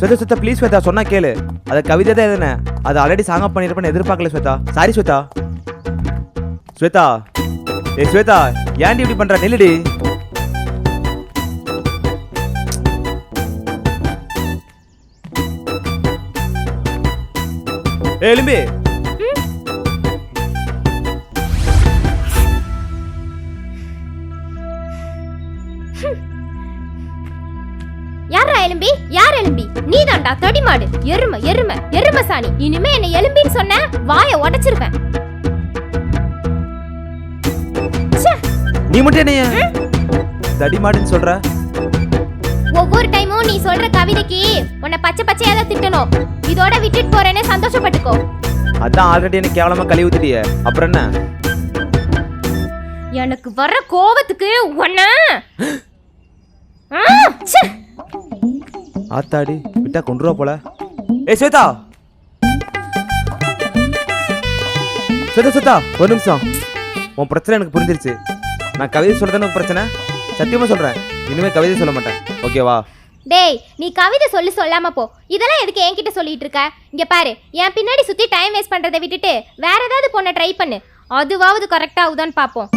Shweta Shweta please Shweta சொன்னா கேளு. அது கவிதை தான் எதுனே, அது ஆல்ரெடி சாங் அப் பண்ணிருப்பேன்னு எதிர்பார்க்கல ஸ்வேதா. சாரி ஸ்வேதா. ஸ்வேதா ஏ ஸ்வேதா ஏன்டி இப்படி பண்ற? நில்லுடி. ஏ எலும்பி. யாரா எலும்பி? யார் எலும்பி? நீ தான்டா தடிமாடு, எருமை எருமை எருமை சாணி. இனிமே என்ன எலும்பின்னு சொன்ன வாயை உடைச்சிருவேன். நீ மட்டும் என்னைய தடிமாடுன்னு சொல்ற? ஒவ்வொரு டைமும் நீ சொல்ற கவிதைக்கு உன்னை பச்சை பச்சையா தான் திட்டணும். இதோட விட்டுட்டு போறேன்னு சந்தோஷப்பட்டுக்கோ. அதான் ஆல்ரெடி எனக்கு கேவலமா கழுவி ஊத்திட்டியே, அப்புறம் என்ன? எனக்கு வர்ற கோவத்துக்கு உன்ன ஆத்தாடி விட்டா கொண்டுருவா போல. ஏ ஸ்வேதா ஸ்வேதா ஸ்வேதா ஒரு நிமிஷம். உன் பிரச்சனை எனக்கு புரிஞ்சிருச்சு. நான் கவிதை சொல்றதுன்னு பிரச்சனை. சத்தியமா சொல்றேன், இனிமே கவிதை சொல்ல மாட்டேன், ஓகேவா? டேய், நீ கவிதை சொல்லாம போ. இதெல்லாம் எதுக்கு என்கிட்ட சொல்லிட்டு இருக்க? இங்க பாரு, என் பின்னாடி சுத்தி டைம் வேஸ்ட் பண்றதை விட்டுட்டு வேற ஏதாவது பொண்ணை ட்ரை பண்ணு. அதுவாவது கரெக்டா ஆகுதான்னு பாப்போம்.